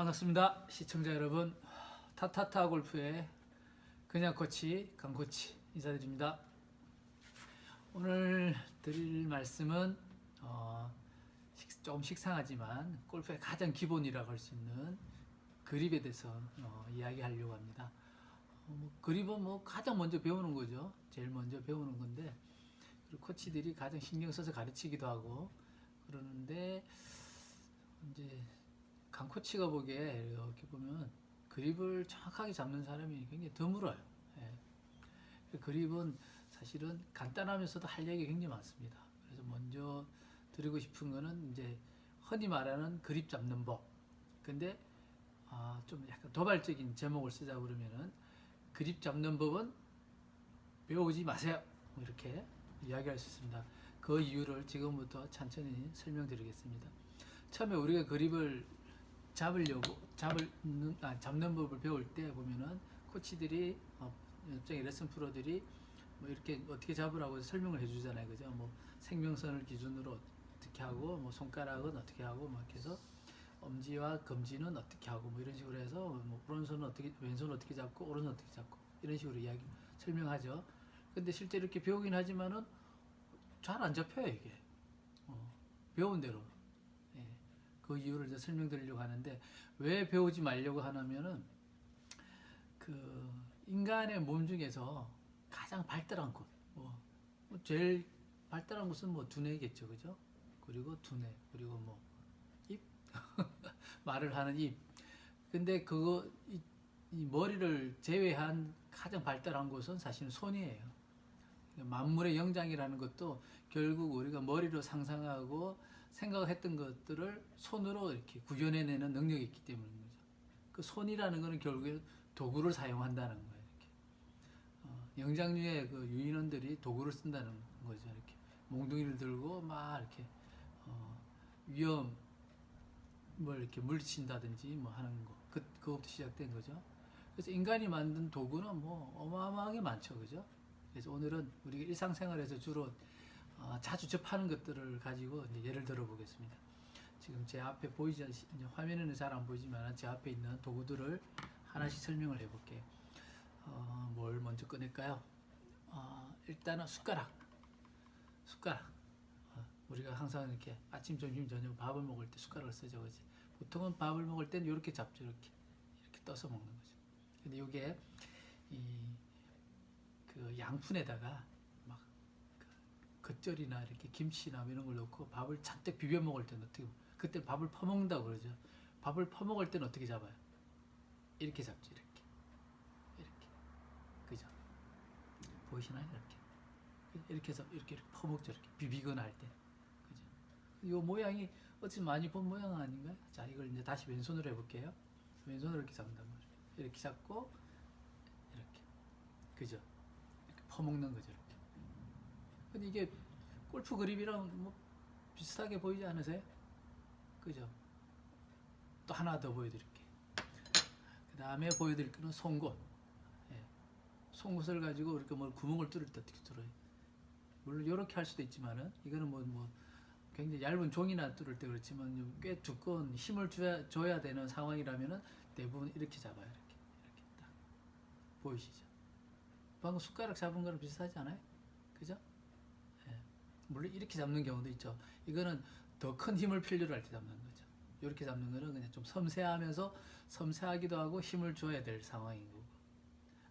반갑습니다. 시청자 여러분. 타타타 골프의 그냥 코치 강코치 인사드립니다. 오늘 드릴 말씀은 좀 식상하지만 골프의 가장 기본이라고 할 수 있는 그립에 대해서 이야기하려고 합니다. 그립은 가장 먼저 배우는 거죠. 제일 먼저 배우는 건데, 그리고 코치들이 가장 신경 써서 가르치기도 하고 그러는데, 이제 강 코치가 보기에 이렇게 보면 그립을 정확하게 잡는 사람이 굉장히 드물어요. 예. 그립은 사실은 간단하면서도 할 얘기가 굉장히 많습니다. 그래서 먼저 드리고 싶은 거는 이제 흔히 말하는 그립 잡는 법. 근데 좀 약간 도발적인 제목을 쓰자 그러면은 그립 잡는 법은 배우지 마세요. 이렇게 이야기할 수 있습니다. 그 이유를 지금부터 천천히 설명드리겠습니다. 처음에 우리가 그립을 잡는 법을 배울 때 보면은 코치들이 옆쪽에 레슨 프로들이 뭐 이렇게 어떻게 잡으라고 설명을 해주잖아요, 그죠? 뭐 생명선을 기준으로 어떻게 하고, 뭐 손가락은 어떻게 하고, 막 이렇게 해서 엄지와 검지는 어떻게 하고, 뭐 이런 식으로 해서 뭐 오른손은 어떻게, 왼손은 어떻게 잡고, 오른손은 어떻게 잡고 이런 식으로 설명하죠. 근데 실제 이렇게 배우긴 하지만은 잘 안 잡혀요, 이게. 배운 대로. 예. 그 이유를 이제 설명드리려고 하는데, 왜 배우지 말려고 하냐면은 그 인간의 몸 중에서 가장 발달한 곳, 제일 발달한 곳은 뭐 두뇌겠죠, 그죠? 그리고 두뇌, 그리고 뭐 입, 말을 하는 입. 근데 이 머리를 제외한 가장 발달한 곳은 사실은 손이에요. 만물의 영장이라는 것도 결국 우리가 머리로 상상하고 생각했던 것들을 손으로 이렇게 구현해내는 능력이 있기 때문인 거죠. 그 손이라는 것은 결국에 도구를 사용한다는 거예요. 이렇게. 영장류의 그 유인원들이 도구를 쓴다는 거죠. 이렇게 몽둥이를 들고 막 이렇게 위험을 이렇게 물리친다든지 뭐 하는 거. 그것부터 시작된 거죠. 그래서 인간이 만든 도구는 뭐 어마어마하게 많죠, 그죠? 그래서 오늘은 우리가 일상생활에서 주로 자주 접하는 것들을 가지고 이제 예를 들어 보겠습니다. 지금 제 앞에 보이지, 이제 화면에는 잘 안 보이지만 제 앞에 있는 도구들을 하나씩 설명을 해볼게요. 뭘 먼저 꺼낼까요? 일단은 숟가락. 우리가 항상 이렇게 아침, 점심, 저녁 밥을 먹을 때 숟가락을 쓰죠, 그지? 보통은 밥을 먹을 때는 이렇게 잡죠, 이렇게 떠서 먹는 거죠. 근데 이게 그 양푼에다가 막 겉절이나 이렇게 김치나 이런 걸 넣고 밥을 잔뜩 비벼 먹을 때는 어떻게, 그때 밥을 퍼먹는다고 그러죠. 밥을 퍼먹을 때는 어떻게 잡아요? 이렇게 잡죠, 이렇게, 그죠? 보이시나요? 이렇게 해서 이렇게 퍼먹죠, 이렇게 비비거나 할 때, 그죠? 이 모양이 어찌 많이 본 모양 아닌가요? 자, 이걸 이제 다시 왼손으로 해볼게요. 왼손으로 이렇게 잡는단 말이에요. 이렇게 잡고 이렇게, 그죠? 이렇게 퍼먹는 거죠, 이렇게. 근데 이게 골프 그립이랑 뭐 비슷하게 보이지 않으세요? 그죠? 또 하나 더 보여드릴게요. 그 다음에 보여드릴 거는 송곳. 예. 송곳을 가지고 이렇게 뭐 구멍을 뚫을 때 어떻게 뚫어요? 물론 이렇게 할 수도 있지만은, 이거는 뭐 굉장히 얇은 종이나 뚫을 때 그렇지만 꽤 두꺼운 힘을 줘야 되는 상황이라면은 대부분 이렇게 잡아요. 이렇게 딱 보이시죠? 방금 숟가락 잡은 거랑 비슷하지 않아요? 그죠? 예. 물론 이렇게 잡는 경우도 있죠. 이거는 더 큰 힘을 필요로 할 때 잡는 거죠. 이렇게 잡는 거는 그냥 좀 섬세하면서 섬세하기도 하고 힘을 줘야 될 상황인 거고,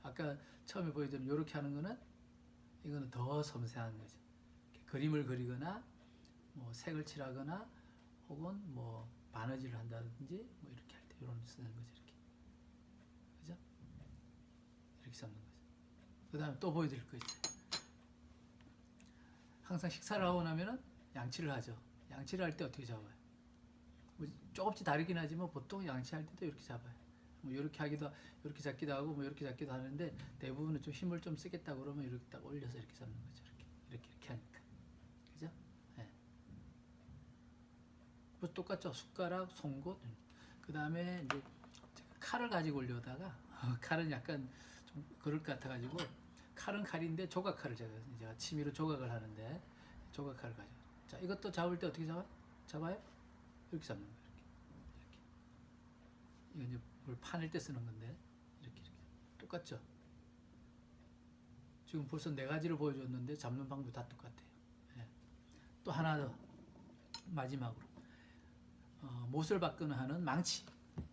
아까 처음에 보여드린 이렇게 하는 거는, 이거는 더 섬세한 거죠. 그림을 그리거나 뭐 색을 칠하거나 혹은 뭐 바느질을 한다든지 뭐 이렇게 할 때 이런 쓰는 거죠, 이렇게. 그죠? 이렇게 잡는 거죠. 그 다음에 또 보여드릴 거 있어요. 항상 식사를 하고 나면은 양치를 하죠. 양치를 할 때 어떻게 잡아요? 뭐 조금씩 다르긴 하지만 보통 양치할 때도 이렇게 잡아요. 뭐 이렇게 이렇게 잡기도 하고 뭐 이렇게 잡기도 하는데, 대부분은 좀 힘을 좀 쓰겠다 그러면 이렇게 딱 올려서 이렇게 잡는 거죠. 이렇게 하니까. 그죠? 예. 뭐 똑같죠. 숟가락, 송곳. 그 다음에 이제 칼을 가지고 올려다가 칼은 약간 좀 그럴 것 같아가지고, 칼은 칼인데 조각칼을 제가 취미로 조각을 하는데, 조각칼을 가지고. 자, 이것도 잡을 때 어떻게 잡아요? 이렇게 잡는 거예요. 이거 이제 뭘 파낼 때 쓰는 건데 이렇게 똑같죠? 지금 벌써 네 가지를 보여줬는데 잡는 방법이 다 똑같아요. 예. 또 하나 더 마지막으로 못을 박거나 하는 망치.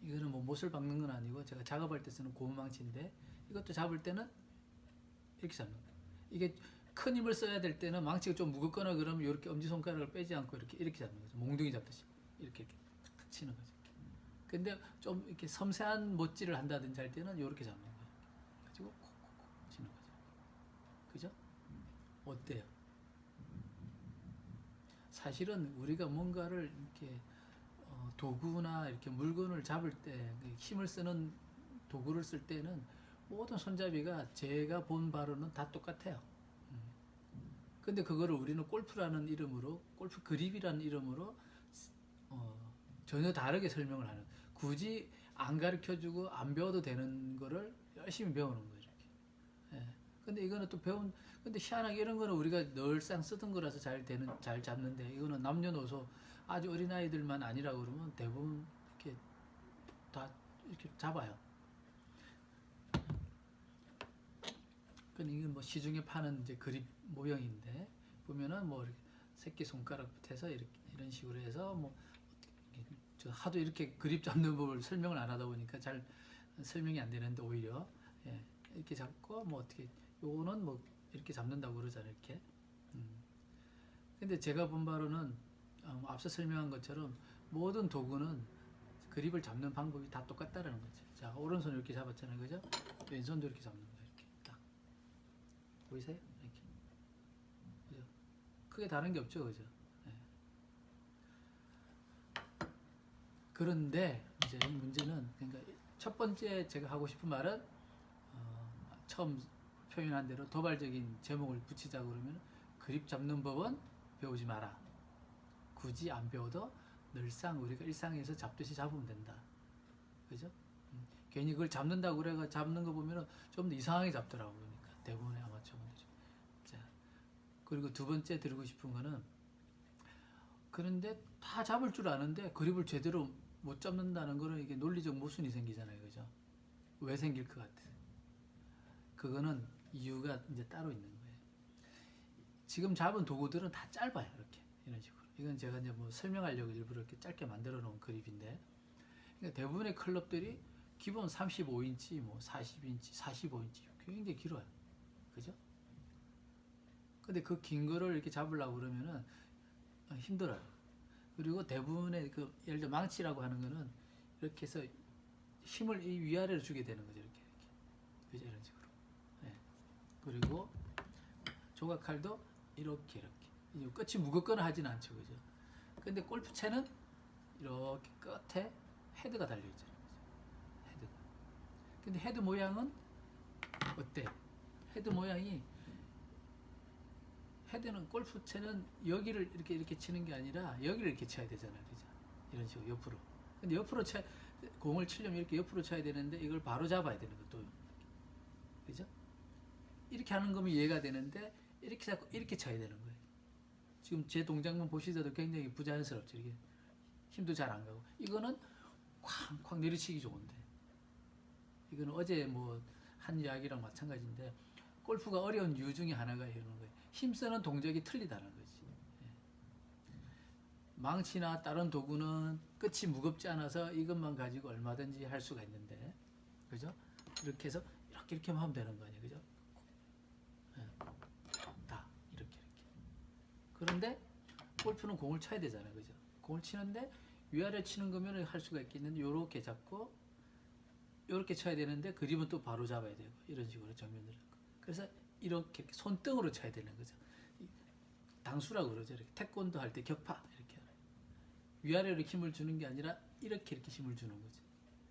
이거는 뭐 못을 박는 건 아니고 제가 작업할 때 쓰는 고무망치인데 이것도 잡을 때는 이렇게 잡는 거예요. 이게 큰 힘을 써야 될 때는 망치가 좀 무겁거나 그러면 이렇게 엄지손가락을 빼지 않고 이렇게 잡는 거죠. 몽둥이 잡듯이 이렇게 탁 치는 거죠. 근데 좀 이렇게 섬세한 못질을 한다든지 할 때는 이렇게 잡는 거예요. 가지고 콕콕콕 치는 거죠. 그죠? 어때요? 사실은 우리가 뭔가를 이렇게 도구나 이렇게 물건을 잡을 때 힘을 쓰는 도구를 쓸 때는 모든 손잡이가 제가 본 바로는 다 똑같아요. 근데 그거를 우리는 골프라는 이름으로, 골프 그립이라는 이름으로 전혀 다르게 설명을 하는. 굳이 안 가르쳐주고 안 배워도 되는 거를 열심히 배우는 거예요. 이렇게. 예. 근데 이거는 또 근데 희한하게 이런 거는 우리가 늘상 쓰던 거라서 잘 잡는데 이거는 남녀노소 아주 어린 아이들만 아니라고 그러면 대부분 이렇게 다 이렇게 잡아요. 근데 이건 뭐 시중에 파는 이제 그립 모형인데 보면은 뭐 이렇게 새끼 손가락부터 해서 이런 식으로 해서 뭐 저 하도 이렇게 그립 잡는 법을 설명을 안 하다 보니까 잘 설명이 안 되는데 오히려 예, 이렇게 잡고 뭐 어떻게 요거는 뭐 이렇게 잡는다고 그러잖아요. 이렇게. 근데 제가 본 바로는 앞서 설명한 것처럼 모든 도구는 그립을 잡는 방법이 다 똑같다라는 거죠. 자, 오른손 이렇게 잡았잖아요. 그죠? 왼손도 이렇게 잡는 거예요. 이렇게 딱. 보이세요? 이렇게. 그죠? 크게 다른 게 없죠. 그죠? 네. 그런데 이제 이 문제는 그러니까 첫 번째 제가 하고 싶은 말은 처음 표현한 대로 도발적인 제목을 붙이자 그러면 그립 잡는 법은 배우지 마라. 굳이 안 배워도 늘상 우리가 일상에서 잡듯이 잡으면 된다. 그죠? 괜히 그걸 잡는다고 그래가 잡는 거 보면은 좀 더 이상하게 잡더라고. 그러니까 대부분의 아마추어분들이. 자, 그리고 두 번째 드리고 싶은 거는 그런데 다 잡을 줄 아는데 그립을 제대로 못 잡는다는 거는 이게 논리적 모순이 생기잖아요. 그죠? 왜 생길 것 같아? 그거는 이유가 이제 따로 있는 거예요. 지금 잡은 도구들은 다 짧아요. 이렇게. 이런 식으로. 이건 제가 이제 뭐 설명하려고 일부러 이렇게 짧게 만들어 놓은 그립인데 그러니까 대부분의 클럽들이 기본 35인치, 뭐 40인치, 45인치 굉장히 길어요. 그죠? 근데 그 긴 거를 이렇게 잡으려고 그러면은 힘들어요. 그리고 대부분의 그 예를 들어 망치라고 하는 거는 이렇게 해서 힘을 이 위아래로 주게 되는 거죠. 이렇게. 그죠? 이런 식으로. 네. 그리고 조각칼도 이렇게. 끝이 무겁거나 하진 않죠. 그죠? 근데 골프채는 이렇게 끝에 헤드가 달려있잖아요. 헤드가. 근데 헤드 모양은 어때? 헤드 모양이 헤드는 골프채는 여기를 이렇게 치는 게 아니라 여기를 이렇게 쳐야 되잖아요. 그죠? 이런 식으로 옆으로. 근데 옆으로 공을 치려면 이렇게 옆으로 쳐야 되는데 이걸 바로 잡아야 되는 것도. 그죠? 이렇게 하는 거면 이해가 되는데 이렇게 잡고 이렇게 쳐야 되는 거예요. 지금 제 동작만 보시더라도 굉장히 부자연스럽죠. 이게 힘도 잘 안 가고. 이거는 쾅쾅 내리치기 좋은데. 이거는 어제 뭐 한 이야기랑 마찬가지인데 골프가 어려운 이유 중에 하나가 이런 거예요. 힘쓰는 동작이 틀리다는 거지. 망치나 다른 도구는 끝이 무겁지 않아서 이것만 가지고 얼마든지 할 수가 있는데, 그죠? 이렇게 해서 이렇게만 하면 되는 거 아니에요, 그죠? 다 이렇게. 그런데 골프는 공을 쳐야 되잖아요, 그죠? 공을 치는데 위아래 치는 거면 할 수가 있겠는데 요렇게 잡고 요렇게 쳐야 되는데 그립은 또 바로 잡아야 되고 이런 식으로 정면으로. 그래서 이렇게 손등으로 쳐야 되는 거죠. 당수라고 그러죠. 이렇게 태권도 할 때 격파 이렇게 위아래로 힘을 주는 게 아니라 이렇게 힘을 주는 거죠.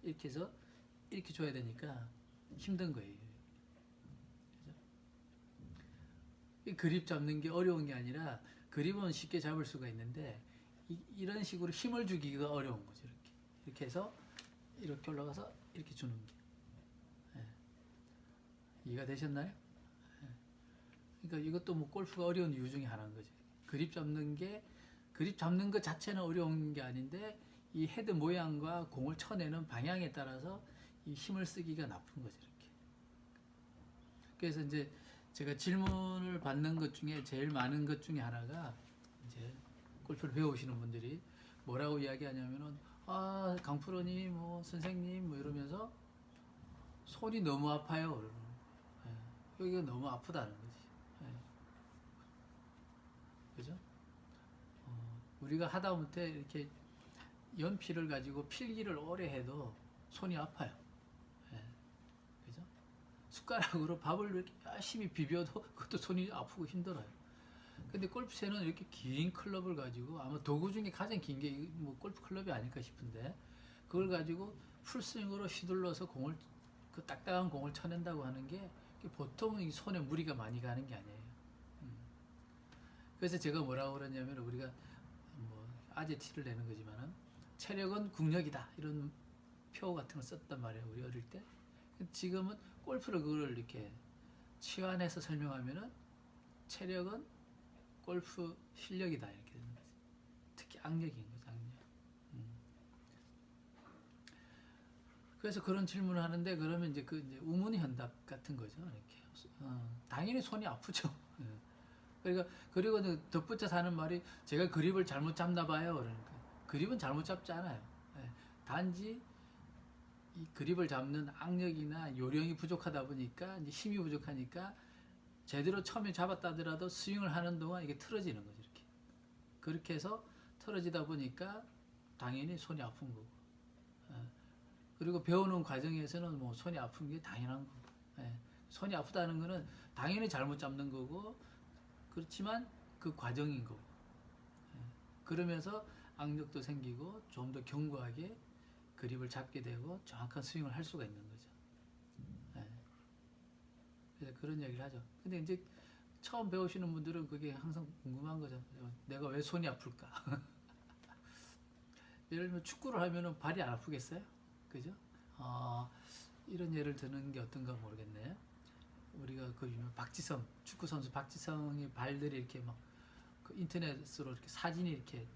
이렇게 해서 이렇게 줘야 되니까 힘든 거예요. 이 그립 잡는 게 어려운 게 아니라 그립은 쉽게 잡을 수가 있는데 이런 식으로 힘을 주기가 어려운 거죠. 이렇게 해서 이렇게 올라가서 이렇게 주는 게. 이해가 되셨나요? 그러니까 이것도 뭐 골프가 어려운 이유 중에 하나인 거죠. 그립 잡는 것 자체는 어려운 게 아닌데 이 헤드 모양과 공을 쳐내는 방향에 따라서 이 힘을 쓰기가 나쁜 거죠, 이렇게. 그래서 이제 제가 질문을 받는 것 중에 제일 많은 것 중에 하나가 이제 골프를 배우시는 분들이 뭐라고 이야기하냐면은 아, 강프로님, 뭐 선생님, 뭐 이러면서 손이 너무 아파요. 그러는 거예요. 예. 여기가 너무 아프다는 거지. 예. 그죠? 우리가 하다못해 이렇게 연필을 가지고 필기를 오래 해도 손이 아파요. 예. 그죠? 숟가락으로 밥을 이렇게 열심히 비벼도 그것도 손이 아프고 힘들어요. 근데 골프채는 이렇게 긴 클럽을 가지고 아마 도구 중에 가장 긴 게 뭐 골프 클럽이 아닐까 싶은데 그걸 가지고 풀스윙으로 휘둘러서 공을 그 딱딱한 공을 쳐낸다고 하는 게 보통 이 손에 무리가 많이 가는 게 아니에요. 음. 그래서 제가 뭐라고 그러냐면 우리가 뭐 아재티를 내는 거지만은 체력은 국력이다 이런 표 같은 걸 썼단 말이에요. 우리 어릴 때. 지금은 골프를 그걸 이렇게 치환해서 설명하면은 체력은 골프 실력이다 이렇게 되는 거지. 특히 악력인 거죠, 악력. 음. 그래서 그런 질문을 하는데 그러면 이제 그 이제 우문현답 같은 거죠, 이렇게. 당연히 손이 아프죠. 예. 그러니까 그리고 덧붙여 사는 말이 제가 그립을 잘못 잡나 봐요. 그러니까 그립은 잘못 잡지 않아요. 예. 단지 이 그립을 잡는 악력이나 요령이 부족하다 보니까 이제 힘이 부족하니까 제대로 처음에 잡았다 하더라도 스윙을 하는 동안 이게 틀어지는 거죠, 이렇게. 그렇게 해서 틀어지다 보니까 당연히 손이 아픈 거고. 예. 그리고 배우는 과정에서는 뭐 손이 아픈 게 당연한 거고. 예. 손이 아프다는 거는 당연히 잘못 잡는 거고, 그렇지만 그 과정인 거고. 예. 그러면서 악력도 생기고 좀 더 견고하게 그립을 잡게 되고 정확한 스윙을 할 수가 있는 거죠. 예. 그래서 그런 얘기를 하죠. 근데 이제 처음 배우시는 분들은 그게 항상 궁금한 거죠. 내가 왜 손이 아플까? 예를 들면 축구를 하면은 발이 안 아프겠어요? 그죠? 이런 예를 드는 게 어떤가 모르겠네. 우리가 그 유명 박지성, 축구 선수 박지성의 발들이 이렇게 막 그 인터넷으로 이렇게 사진이 이렇게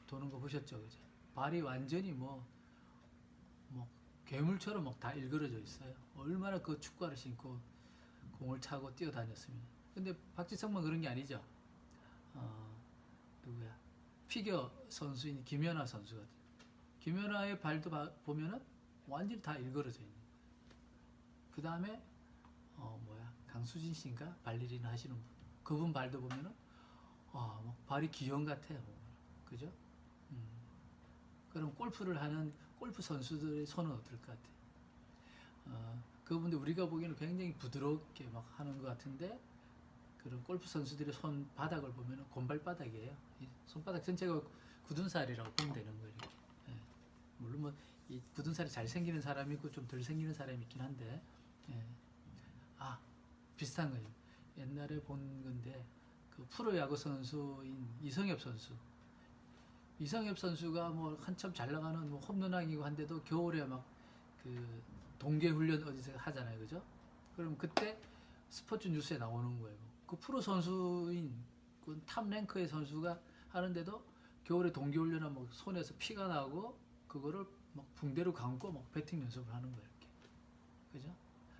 도는 거 보셨죠? 그죠? 발이 완전히 뭐 괴물처럼 막 다 일그러져 있어요. 얼마나 그 축구화를 신고 공을 차고 뛰어다녔으면. 근데 박지성만 그런 게 아니죠. 누구야? 피겨 선수인 김연아 선수가 김연아의 발도 보면은 완전히 다 일그러져 있는. 그 다음에 강수진 씨인가 발레리나 하시는 분. 그분 발도 보면은 뭐 발이 기형 같아요. 그죠? 음. 그럼 골프를 하는 골프 선수들의 손은 어떨 것 같아요? 그분들 우리가 보기에는 굉장히 부드럽게 막 하는 것 같은데 그런 골프 선수들의 손바닥을 보면 곰발바닥이에요. 손바닥 전체가 굳은 살이라고 보면 되는 거예요. 이렇게. 예. 물론 이 굳은 살이 잘 생기는 사람이 있고 좀 덜 생기는 사람이 있긴 한데 예. 비슷한 거예요. 옛날에 본 건데 그 프로야구 선수인 이성엽 선수가 뭐 한참 잘 나가는 뭐 홈런왕이고 한데도 겨울에 막 그 동계 훈련 어디서 하잖아요, 그죠? 그럼 그때 스포츠 뉴스에 나오는 거예요. 그 프로 선수인 그 탑 랭크의 선수가 하는데도 겨울에 동계 훈련하면 막 손에서 피가 나고 그거를 막 붕대로 감고 막 배팅 연습을 하는 거예요, 이렇게. 그죠?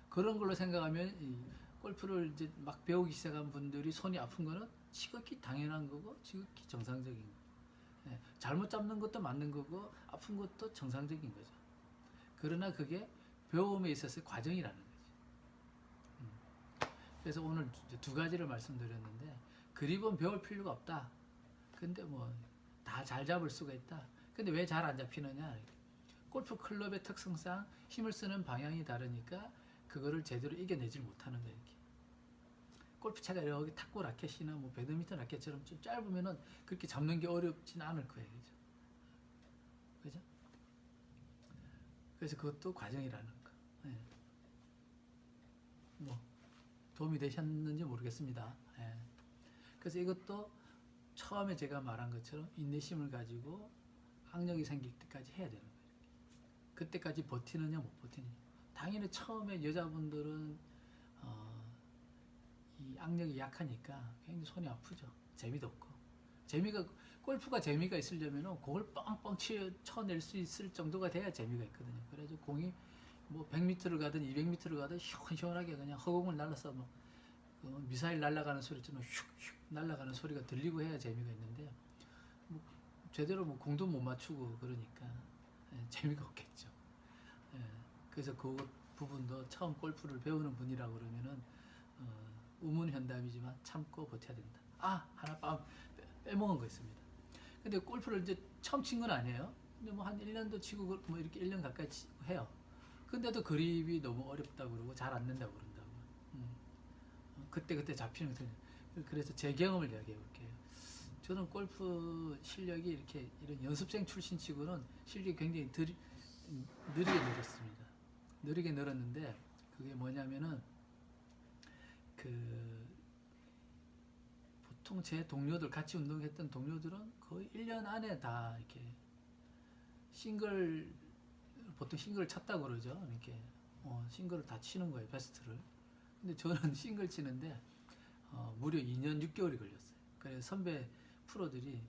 그런 걸로 생각하면 이 골프를 이제 막 배우기 시작한 분들이 손이 아픈 거는 지극히 당연한 거고 지극히 정상적인 거예요. 예, 잘못 잡는 것도 맞는 거고 아픈 것도 정상적인 거죠. 그러나 그게 배움에 있어서의 과정이라는 거지. 그래서 오늘 이제 두 가지를 말씀드렸는데 그립은 배울 필요가 없다. 근데 뭐 다 잘 잡을 수가 있다. 근데 왜 잘 안 잡히느냐? 골프 클럽의 특성상 힘을 쓰는 방향이 다르니까 그거를 제대로 이겨내질 못하는 거예요. 이렇게. 골프채가 여기 탁구 라켓이나 뭐 배드민턴 라켓처럼 좀 짧으면은 그렇게 잡는 게 어렵진 않을 거예요. 그죠? 그죠? 그래서 그것도 과정이라는 거. 예. 뭐 도움이 되셨는지 모르겠습니다. 예. 그래서 이것도 처음에 제가 말한 것처럼 인내심을 가지고 악력이 생길 때까지 해야 되는 거예요. 그때까지 버티느냐 못 버티느냐. 당연히 처음에 여자분들은 이 악력이 약하니까 굉장히 손이 아프죠. 재미도 없고. 재미가 골프가 재미가 있으려면 공을 뻥뻥 쳐낼 수 있을 정도가 돼야 재미가 있거든요. 그래서 공이 뭐 100m를 가든 200m를 가든 시원시원하게 그냥 허공을 날라서 뭐 미사일 날아가는 소리처럼 슉슉 날아가는 소리가 들리고 해야 재미가 있는데 뭐 제대로 뭐 공도 못 맞추고 그러니까 재미가 없겠죠. 예, 그래서 그 부분도 처음 골프를 배우는 분이라고 그러면은 우문현답이지만 참고 버텨야 된다. 하나 빼먹은 거 있습니다. 근데 골프를 이제 처음 친 건 아니에요. 근데 뭐 한 1년도 치고 뭐 이렇게 1년 가까이 치고 해요. 근데도 그립이 너무 어렵다고 그러고 잘 안 된다고 그런다고. 그때 잡히는 거. 그래서 제 경험을 이야기해 볼게요. 저는 골프 실력이 이렇게 이런 연습생 출신 치고는 실력이 굉장히 느리게 늘었습니다. 느리게 늘었는데 그게 뭐냐면은 보통 제 동료들 같이 운동했던 동료들은 거의 1년 안에 다 이렇게 보통 싱글을 쳤다고 그러죠. 이렇게 싱글을 다 치는 거예요, 베스트를. 근데 저는 싱글 치는데 무려 2년 6개월이 걸렸어요. 그래서 선배 프로들이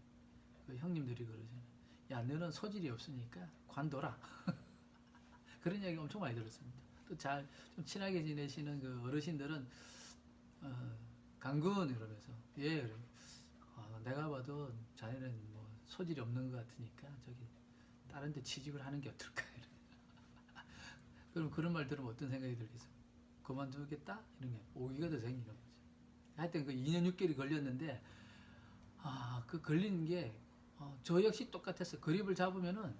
그 형님들이 그러잖아요. 야, 너는 소질이 없으니까 관둬라. 그런 이야기 엄청 많이 들었습니다. 또 좀 친하게 지내시는 그 어르신들은 강근 이러면서 그래. 내가 봐도 자네는 뭐 소질이 없는 것 같으니까 저기 다른 데 취직을 하는 게 어떨까. 그럼 그런 말 들으면 어떤 생각이 들겠어요? 그만두겠다? 이런 게 오기가 더 생기는 거죠. 하여튼 그 2년 6개월이 걸렸는데 그 걸리는 게 저 역시 똑같았어요. 그립을 잡으면은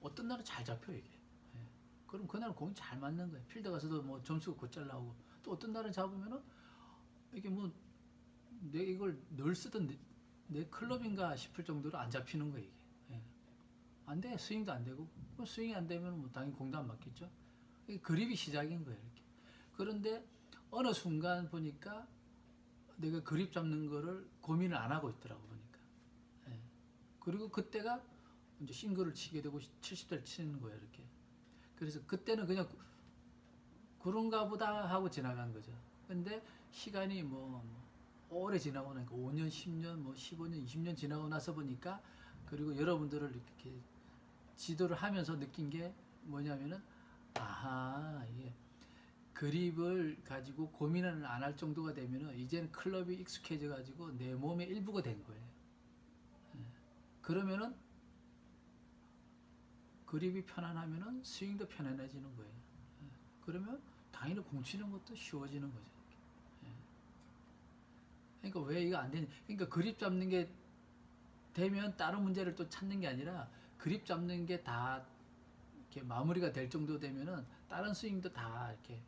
어떤 날은 잘 잡혀요, 이게. 예. 그럼 그날은 공이 잘 맞는 거예요. 필드 가서도 뭐 점수가 곧잘 나오고, 또 어떤 날은 잡으면은 이게 뭐 내가 이걸 늘 쓰던 내 클럽인가 싶을 정도로 안 잡히는 거예요, 이게. 예. 안 돼. 스윙도 안 되고. 스윙이 안 되면 뭐 당연히 공도 안 맞겠죠. 이게 그립이 시작인 거예요, 이렇게. 그런데 어느 순간 보니까 내가 그립 잡는 거를 고민을 안 하고 있더라고, 보니까. 예. 그리고 그때가 이제 싱글을 치게 되고 70대를 치는 거예요, 이렇게. 그래서 그때는 그냥 그런가 보다 하고 지나간 거죠. 근데 시간이 뭐 오래 지나고 나니까 5년, 10년, 뭐 15년, 20년 지나고 나서 보니까 그리고 여러분들을 이렇게 지도를 하면서 느낀 게 뭐냐면은 이게 그립을 가지고 고민을 안 할 정도가 되면은 이제는 클럽이 익숙해져 가지고 내 몸의 일부가 된 거예요. 그러면은 그립이 편안하면은 스윙도 편안해지는 거예요. 그러면 당연히 공 치는 것도 쉬워지는 거죠. 그러니까 왜 이거 안 되냐? 그러니까 그립 잡는 게 되면 다른 문제를 또 찾는 게 아니라 그립 잡는 게 다 이렇게 마무리가 될 정도 되면은 다른 스윙도 다 이렇게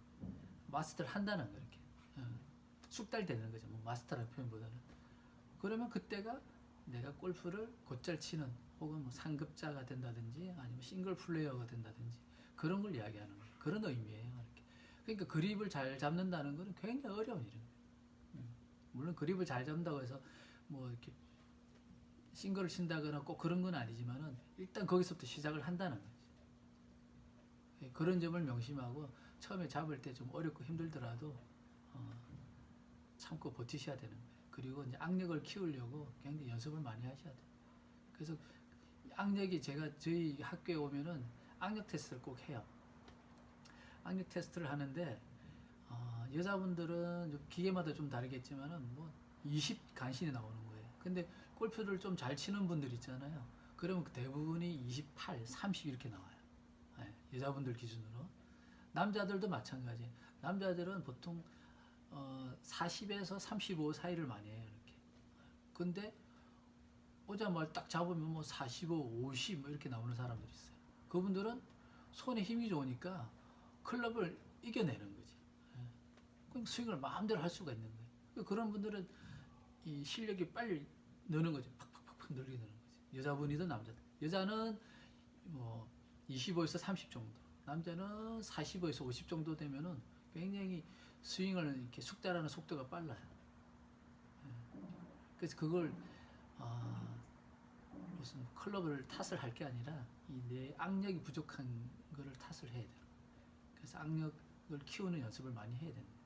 마스터를 한다는 거 이렇게 숙달되는 거죠. 뭐 마스터라는 표현보다는. 그러면 그때가 내가 골프를 곧잘 치는 혹은 뭐 상급자가 된다든지 아니면 싱글 플레이어가 된다든지 그런 걸 이야기하는 거예요. 그런 의미예요. 이렇게. 그러니까 그립을 잘 잡는다는 것은 굉장히 어려운 일입니다. 물론 그립을 잘 잡는다고 해서 뭐 이렇게 싱글을 친다거나 꼭 그런 건 아니지만은 일단 거기서부터 시작을 한다는 거죠. 그런 점을 명심하고 처음에 잡을 때 좀 어렵고 힘들더라도 참고 버티셔야 되는 거예요. 그리고 이제 악력을 키우려고 굉장히 연습을 많이 하셔야 돼요. 그래서 악력이 제가 저희 학교에 오면은 악력 테스트를 꼭 해요. 악력 테스트를 하는데 여자분들은 기계마다 좀 다르겠지만은 뭐 20 간신히 나오는 거예요. 근데 골프를 좀 잘 치는 분들 있잖아요. 그러면 대부분이 28, 30 이렇게 나와요. 네, 여자분들 기준으로. 남자들도 마찬가지예요. 남자들은 보통 40에서 35 사이를 많이 해요. 이렇게. 근데 오자마자 딱 잡으면 뭐 45, 50 뭐 이렇게 나오는 사람들이 있어요. 그분들은 손에 힘이 좋으니까 클럽을 이겨내는 거지. 예. 스윙을 마음대로 할 수가 있는 거예요. 그런 분들은 이 실력이 빨리 느는 거죠. 팍팍팍팍 늘게 느는 거지. 여자분이든 남자든. 여자는 뭐 25에서 30 정도, 남자는 45에서 50 정도 되면은 굉장히 스윙을 이렇게 숙달하는 속도가 빨라요. 예. 그래서 그걸 무슨 클럽을 탓을 할 게 아니라 이 내 악력이 부족한 거를 탓을 해야 돼요. 그래서 악력을 키우는 연습을 많이 해야 됩니다.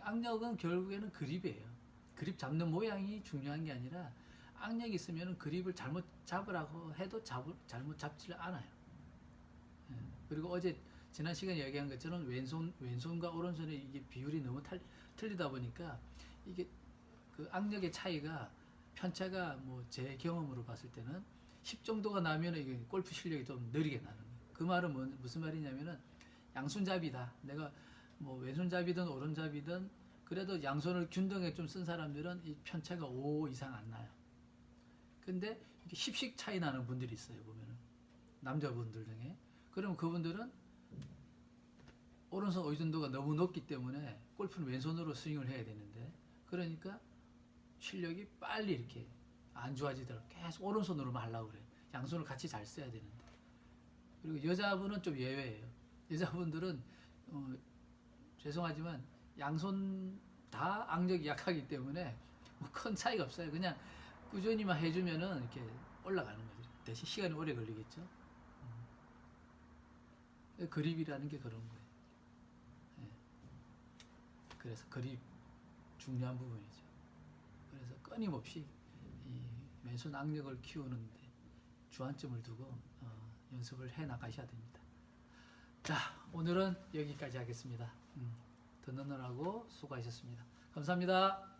악력은 결국에는 그립이에요. 그립 잡는 모양이 중요한 게 아니라 악력이 있으면 그립을 잘못 잡으라고 해도 잘못 잡지를 않아요. 예. 그리고 어제 지난 시간에 얘기한 것처럼 왼손과 오른손의 이게 비율이 너무 틀리다 보니까 이게 그 악력의 차이가 편차가 뭐 제 경험으로 봤을 때는 10 정도가 나면 이게 골프 실력이 좀 느리게 나는 거예요. 그 말은 무슨 말이냐면은 양손잡이다. 내가 뭐 왼손잡이든 오른잡이든 그래도 양손을 균등하게 좀 쓴 사람들은 이 편차가 5 이상 안 나요. 근데 이렇게 10씩 차이 나는 분들이 있어요. 보면은 남자분들 중에. 그러면 그분들은 오른손 의존도가 너무 높기 때문에 골프는 왼손으로 스윙을 해야 되는데 그러니까 실력이 빨리 이렇게 안 좋아지더라고요. 계속 오른손으로만 하려고 그래요. 양손을 같이 잘 써야 되는데. 그리고 여자분은 좀 예외예요. 여자분들은 죄송하지만 양손 다 악력이 약하기 때문에 뭐 큰 차이가 없어요. 그냥 꾸준히만 해주면은 이렇게 올라가는 거죠. 대신 시간이 오래 걸리겠죠. 그립이라는 게 그런 거예요. 예. 그래서 그립 중요한 부분이죠. 그래서 끊임없이 이 왼손 악력을 키우는데 주안점을 두고 연습을 해 나가셔야 됩니다. 자, 오늘은 여기까지 하겠습니다. 듣느라고 수고하셨습니다. 감사합니다.